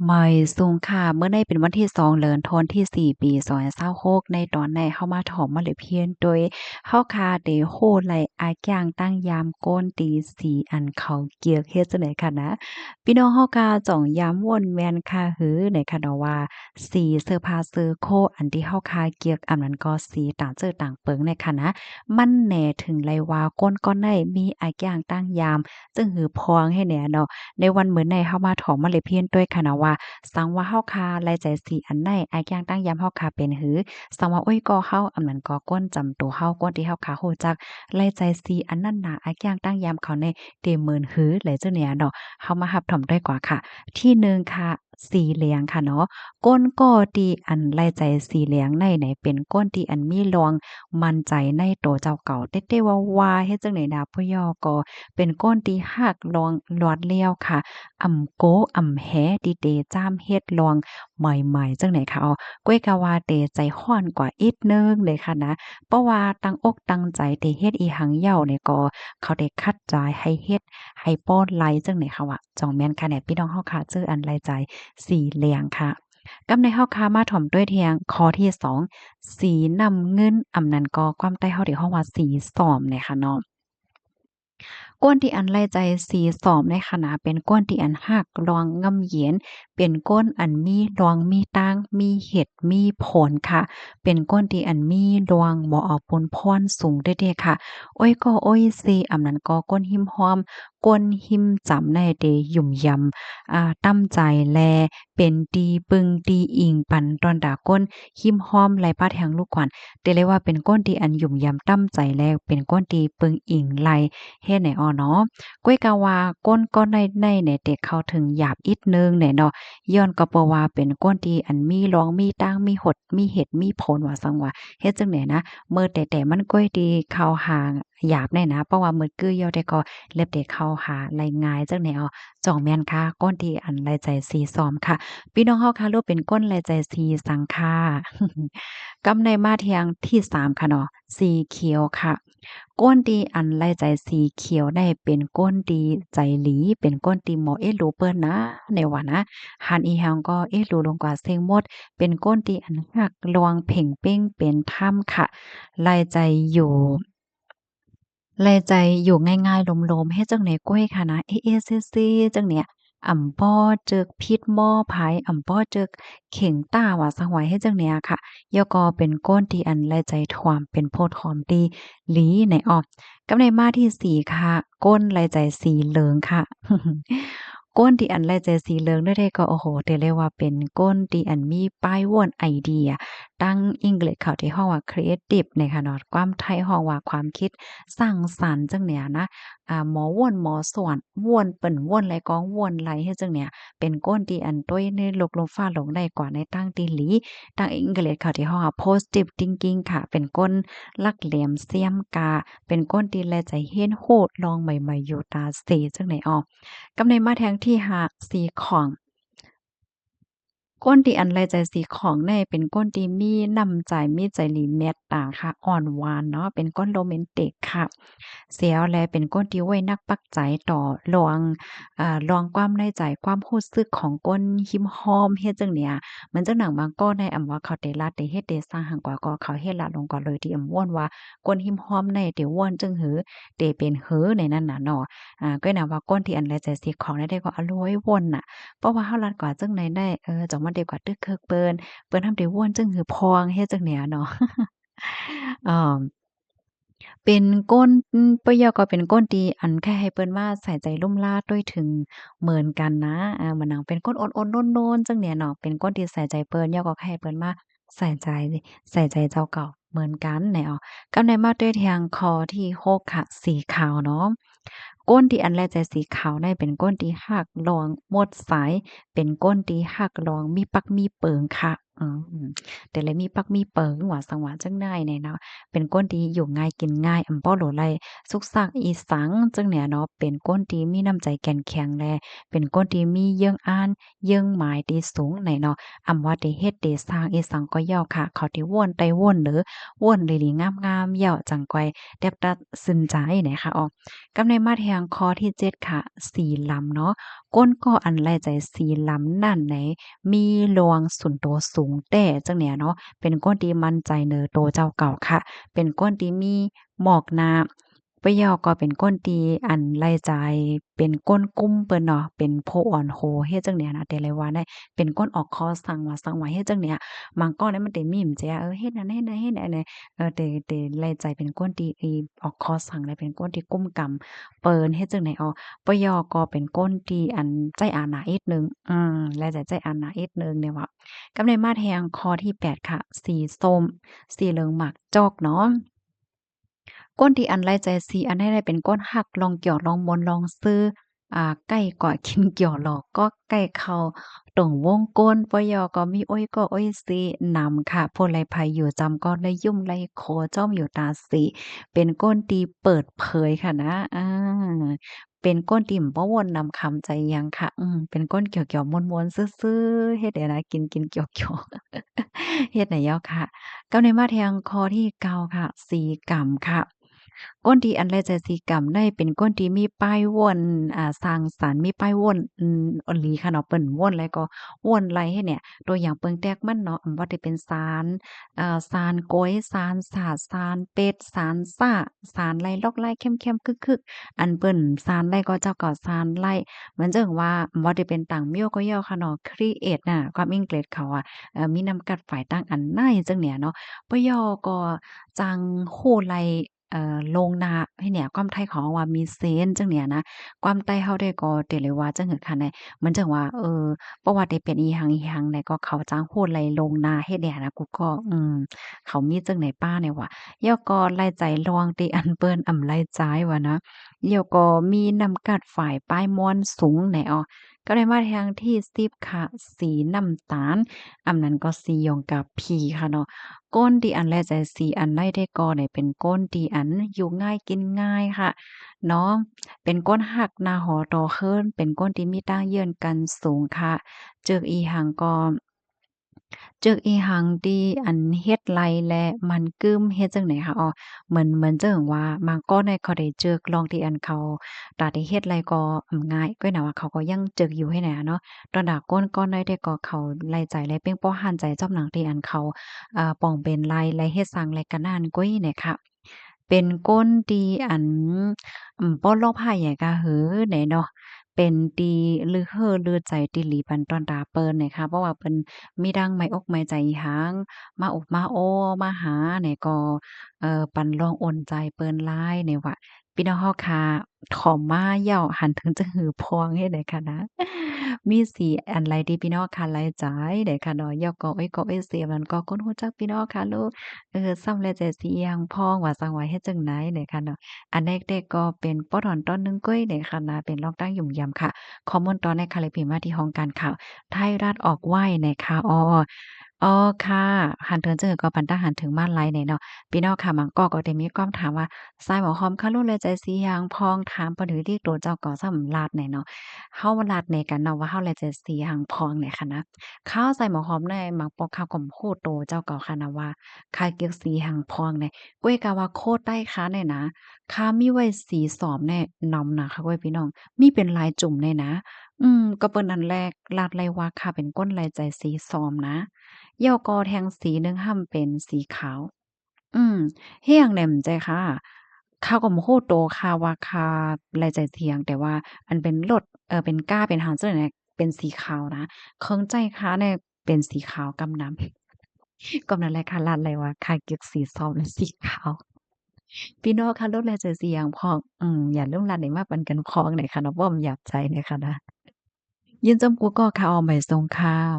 ไม่สูงค่ะเมื่อในเป็นวันที่2เดือนธันวาคมที่4ปี2026ในตอนในเข้ามาถอมมาเลยเพียนโดยเฮาคาเดโฮไลอากอย่างตั้งยามก้นตีสีอันเขาเกียกเฮ็ดจังได๋ค่ะนะพี่น้องเฮากาจ่องย้ำวนแม่นค่ะหือในค่ะเนาะว่าสีเสื้อผ้าเสื้อโคอันที่เฮาคาเกียกอันนั้นก็สีต่างเจอต่างเปิงในค่ะนะมันแหน่ถึงไลว่าก้นก้อนในมีอากอย่างตั้งยามจึงหือพองให้แหน่เนาะ ในวันมื้อในเฮามาถอมมาเลยเพียนด้วยค่ะนะว่าสังว่าเฮาคาลายใจสีอันใดอ้ายย่างตั้งยามเฮาคาเป็นหือสังว่าโอ้ยก็เฮาอันนั้นก็ก้นจำตัวเฮาก้นที่เฮาคาฮู้จักลายใจสีอันนั้นน่ะอ้ายย่างตั้งยามเขาในเตเหมือนหือหลายจังเนี่ยเนาะเฮามารับถอมด้วยกว่าค่ะที่หนึ่งค่ะสีเหลืองค่ะเนาะก้นก็ที่อันลายใจสีเหลืองในไหนเป็นก้นที่อันมีรวงมั่นใจในโตเจ้าเก่าเต๊ๆว่าๆเฮ็ดจังได๋ดาผู้ย่อก็เป็นก้นที่ฮักลองหลอดเลี้ยวค่ะ อ่ำโกอ่ำแหดีเดจ้ามเฮ็ดลองใหม่ๆจังไหนคะอ๋อก้วยกะว่าเตใจฮ้อนกว่าอีกหนึ่งเลยค่ะนะเพราะว่าตั้งอกตั้งใจเตเฮ็ดอีหังเหย้าเนี่ยก็เขาได้คัดใจให้เฮ็ดให้ป้อนไหลจังไหนคะว่าจ่องแม่นค่ะเนี่ยพี่น้องเฮาค่ะชื่ออันไหลใจสีเหลืองค่ะกำในเฮาค่ะมาถ่อมด้วยเทียงข้อที่2สีน้ำเงินอำนั้นก็ความใต้เฮาที่ฮ้องว่าสีส้มเนี่ยค่ะเนาะ ก้นที่อันไล่ใจสีสอมในขณะเป็นก้นที่อันหักรองงำเหยียนเป็นก้นอันมีรองมีตั้งมีเห็ดมีผลค่ะเป็นก้นที่อันมีรวงบ่เอาปนพรสูงเด้ๆค่ะโอ้ยก็โอ้ยสิอำนั้นก็ก้นหิมห้อมก้นหิมจำในเดยุ่มยำตั้มใจแลเป็นดีปึงดีอิงปันตอนดาก้นหิมห้อมไหลพาแทงลูกขวัญแต่เลยว่าเป็นก้นที่อันยุ่มยำตั้มใจแล้วเป็นก้นที่ปึงอิงไหล เฮ็ดไหนอ้อเนาะก้วยกะว่าก้นก็ในเนี่ยเด็กเข้าถึงหยาบอีกหนึ่งเนี่ยเนาะย้อนก็เพราะว่าเป็นก้นที่อันมีรองมีตั้งมีหดมีเห็ดมีผลว่าซั่งว่าเฮ็ดจังได๋นะมื้อแต่มันก้อยดีเข้าหาหยาบแน่นะเพราะว่ามื้อกื้อยอแต่ก็เล็บเด็กเข้าหาไหลง่ายจังได๋อ้อจ่องแม่นค่ะก้นที่อันไหลใจสีซ้อมค่ะพี่น้องเฮาค่ะรู้เป็นก้นไหลใจสีสังค่ะกำในมาเที่ยงที่3ค่ะเนาะสีเขียวค่ะ ก้นดีอันไล่ใจสีเขียวได้เป็นก้นดีใจหลีเป็นก้นดีหมอเอ๊ะรู้เปิ้นนะในว่านะหันอีหังก็เอ๊ะรู้ลงกว่าเซ็งหมดเป็นก้นดีอันหักลวงเพ่งเป้งเป็นถ้ำค่ะไล่ใจอยู่ไล่ใจอยู่ง่ายๆลมๆเฮ็ดจั่งใดก้อยค่ะนะเอ๊ๆซื่อๆจั่งเนี้ยอ่ำป้อเจิกพิษหม้อไผอ่ำป้อเจิกเข่งต้าว่าซั้งว่าเฮ็ดจั่งเนี้ยค่ะแล้วก็เป็นก้นที่อันไล่ใจถ่วมเป็นโพดหอมดีหลีในอ้อ กำในมาที่4ค่ะก้นลายใจสีเหลืองค่ะก้นที่อันลายใจสีเหลืองได้ๆก็โอ้โฮเรียกได้ว่าเป็นก้นที่อันมีป้ายว่นไอเดียตั้งอังกฤษเขาที่ฮ้องว่าครีเอทิฟเนี่ยค่ะเนาะความไทยฮ้องว่าความคิดสร้างสรรค์จังเนี่ยนะหมอว่นหมอส่วนว่นเปิ้นว่นไหลกองว่นไหลเฮ็ดจังเนี่ยเป็นก้นที่อันต้วยในโลกลมฟ้าหลงได้กว่าในตั้งที่หลีตั้งอังกฤษเขาที่ฮ้องว่า positive thinking ค่ะเป็นก้นลักแหลมเสียมกา เป็นก้นตีนแลใจเฮียนโหดลองใหม่ๆอยู่ตาเสจังไหนอ้อกำในมาแทงที่หากสีของก้นที่อันไรใจสีของแน่เป็นก้นที่มีน้ำใจมีใจหลีเมตตาค่ะอ่อนหวานเนาะเป็นก้นโรแมนติกค่ะเสียวแลเป็นก้นที่ไว้นักปักใจต่อลวงลวงความในใจความรู้สึกของก้นหิมห้อมเฮ็ดจังเนี่ยมันจังหนังบางก้อนในอำว่าเขาได้รัดได้เฮ็ดได้สร้างหั้นกว่าก็เขาเฮ็ดละลงก่อนเลยที่อำม่วนว่าก้นหิมห้อมในที่ว่วนจึงหือเตเป็นหือในนั้นน่ะเนาะก็น่ะว่าก้นที่อันไรใจสีของได้ก็อร่อยว่นน่ะ เพราะว่าเฮาลัดกว่าจังใดได้จังว่าดีกว่าตึกเคิกเปิ้นทำได้ว่นจึงหือพองเฮ็ดจังแหนเนาะเอ่อเป็นก้นปะยอก็เป็นก้นที่อันแค่ให้เปิ้นว่าใส่ใจลุ่มล่าด้วยถึงเหมือนกันนะเหมือนหนังเป็นก้นโอนๆโน้นๆจังเนี่ยเนาะเป็นก้นที่ใส่ใจเปิ้นยอก็แค่ให้เปิ้นมาใส่ใจใส่ใจเจ้าเก่าเหมือนกันแหนวกำในมาด้วยทางข้อที่6ค่ะสีขาวเนาะ ก้นที่อันแรกจะสีขาวได้เป็นก้นที่หักรองหมดสายเป็นก้นที่หักรองมีปักมีเปิงค่ะ อืมแต่เลยมีปักมีเปิงว่าสังว่าจังได๋เนี่ยเนาะเป็นก้นที่อยู่ง่ายกินง่ายอำป้อโหลไลสุกซักอีสังจังเนี่ยเนาะเป็นก้นที่มีน้ำใจแก่นแข็งแลเป็นก้นที่มีเยื่องอ่านเยื่องหมายที่สูงไหนเนาะอำว่าได้เฮ็ดได้สร้างอีสังก็ย่อค่ะเขาที่ว่วนไต้ว่วนหรือว่วนลีๆงามๆเหย้าจังกวยแดบตัดซึนใจเนี่ยค่ะกำในมาแทงข้อที่7ค่ะสีลำเนาะก้นก็อันไลใจสีลำนั่นไหน มีลวงส่วนตัวสูงแต่จังเนี่ยเนาะเป็นก้นที่มั่นใจเนอโตเจ้าเก่าค่ะเป็นก้นที่มีหมอกหนาปะยอก็เป็นก้นที่อันไล่ใจเป็นก้นกุ้มเปิ้นเนาะเป็นโพอ่อนโฮเฮ็ดจังเนี่ยนะแต่เลยว่าได้เป็นก้นออกคอสั่งว่าสั่งว่าเฮ็ดจังเนี่ยบางก้อนนั้นมันเตมีมจะเฮ็ดนั้นเฮ็ดนั้นเฮ็ดอันนี้แต่ไล่ใจเป็นก้นที่ออกคอสั่งเลยเป็นก้นที่กุ้มกำเปิ้นเฮ็ดจังไหนปยก็เป็นก้นที่อันใจอาหนาอีกหนึ่งและใจอาหนาอีกหนึ่งเนี่ยว่ากำในมาแทงข้อที่8ค่ะสีส้มสีเหลืองหมากจอกเนาะ ก้นที่อันไร้ใจสีอันให้ได้เป็นก้นหักลองเกี่ยวลองมนลองซื้อใกล้ก่อกินเกี่ยวหลอกก็ใกล้เข้าตรงวงก้นปยก็มีโอ้ยก็โอ้ยสินำค่ะผู้ไลภัยอยู่จำก็ไลยุ่มไลโคจ้อมอยู่ตาสิเป็นก้นที่เปิดเผยค่ะนะเป็นก้นที่บ่วนนำคำใจยังค่ะเป็นก้นเกี่ยวๆม่วนๆซื่อๆเฮ็ดให้นะกินเกี่ยวๆเฮ็ดให้แล้วค่ะก็ในมาแทงข้อที่เก้าค่ะสีกำค่ะ ก้นที่อันแรกจะสีกำได้เป็นก้นที่มีป้ายว่นสร้างสรรค์มีป้ายว่นอหลีค่ะเนาะเปิ้นว่นแล้วก็ว่นไรให้เนี่ยตัวอย่างเปิงแตกมันเนาะว่าได้เป็นสารสารโก๊ยสารสาดสารเป็ดสารซ่าสารไล่ลอกไล่เข้มๆคึกๆอันเปิ้นสารไล่ก็เจ้าก็สารไล่มันจั่งว่าบ่ได้เป็นต่างเมี่ยวก็ย่อค่ะเนาะครีเอตน่ะความอังกฤษเขาอะมีนำกัดฝ่ายต่างอันในจังเนี่ยเนาะปย่อก็จังฮู้ไล ลงนาให้เนี่ยความไทยของว่ามีเซนส์จังเนี่ยนะความใต้เฮาได้ก็เตเลยว่าจังหือค่ะในมันจังว่าประวัติได้เป็นอีหังๆใดก็เขาจ้างโพดไลลงนาเฮ็ดเนี่ยนะกูก็เขามีจังไหนป้าเนี่ยว่าย่อก็ไล่ใจลองติอันเปิ้นอำไล่ใจายว่านะย่อก็มีนำกัดฝ่ายป้ายม่วนสูงแหนก็ได้มาทางที่10ค่ะสีน้ำตาลอำนั้นก็สีหยองกับผีค่ะเนาะ ก้นที่อันแรกจะสีอันไล่ได้ก่อเนี่ยเป็นก้นที่อันอยู่ง่ายกินง่ายค่ะเนาะเป็นก้นหักหน้าหอต่อเคินเป็นก้นที่มีตั้งเยื่อนกันสูงค่ะเจึกอีหังก็จึกอีหังที่อันเฮ็ดไลและมันกึ้มเฮ็ดจังไหนคะเหมือนจั่งว่าบางก้อนเนี่ยเขาได้จึกลองที่อันเขาตาได้เฮ็ดไลก็ง่ายก็น่ะว่าเขาก็ยังจึกอยู่ให้แหน่เนาะตอนดาก้นก้อนได้แต่ก็เขาไล่ใจไล่เป้งป้อหันใจจอมหนังที่อันเขาป่องเป็นลายเฮ็ดสร้างรายการนั่นกุ้ยเนี่ยค่ะเป็นก้นตีอันป้อนรอบผ้าใหญ่กะหือไหนเนาะเป็นตีลือเฮ่อลือใจติหลีปันตอนตาเปิ้นเนี่ยค่ะเพราะว่าเปิ้นมีดังไม้อกไม้ใจหางมาอกมาโอ้มาหาเนี่ยก็ปันรองโอนใจเปิ้นหลายเนี่ยว่าพี่น้องเฮาค่ะขอมาเหย้าหันถึงจะหือพวงเฮ็ดได้ค่ะนะมีสีอันใดที่พี่น้องค่ะหลายใจได้ค่ะเนาะยอกก็เอ้ยก็เอ้ยเสียมันก็คนรู้จักพี่น้องค่ะลูก ซ้ำแล้วใจสิอิหยังพ้องว่าจั่งว่าเฮ็ดจั่งใดเนี่ยค่ะเนาะอันแรกๆก็เป็นป้อถอนตอนหนึ่งก้อยเนี่ยค่ะนะเป็นลอกตั้งหยุ่มยำค่ะข้อมูลตอนในค่ะเลยพิมพ์มาที่ห้องการข่าวไทยรัฐออกไหว้นะคะอ๋อค่ะหันเถิงจั่งก็ปันตาหันถึงมาลัยเนี่ยเนาะพี่น้องค่ะบางก็ได้มีความถามว่าทรายหมอหอมคะลูกแลใจสิอิหยังพ้องถามเปิ้นถึงที่ตัวเจ้าก็ซ้ำลาดเนี่ยเนาะเฮาลาดในกันเนาะว่าเฮาแลใจสิอิหยังพ้องเนี่ยค่ะนะข้าวใส่หมอหอมในหมักปอกข้าวก็พูดโตเจ้าก็ค่ะนะว่า คาเกียกสีหังพองเนี่ยก้วยกาว่าโคตรใต้ค้าเนี่ยนะค้ามีไว้สีสอมแน่นำนะค่ะก้วยพี่น้องมีเป็นลายจุ่มเนี่ยนะก็เปิ้นอันแรกลาดไลว่าค่ะเป็นก้นลายใจสีซ้อมนะย่อกอแทงสีหนึ่งห้ำเป็นสีขาวอืมเฮียงแหน่มใจค่ะข้าวก็บ่ฮู้โตค่ะว่าค่าลายใจเทียงแต่ว่าอันเป็นรถเป็นก้าเป็นหางจั่งใดเนี่ยเป็นสีขาวนะเคิงใจค้าเนี่ยเป็นสีขาวกำนำ ก็นั่นแหละค่ะร้านไรวะคาเก็กสีส้มและสีขาวพี่น้องคะลดแลเจอสีอย่างพ้องอย่าลืมร้านไหนมาปันกันพ้องหน่อยค่ะเนาะบ่มอยากใจเนี่ยค่ะนะยินจำกูก็ค่ะออมใหม่ทรงข้าว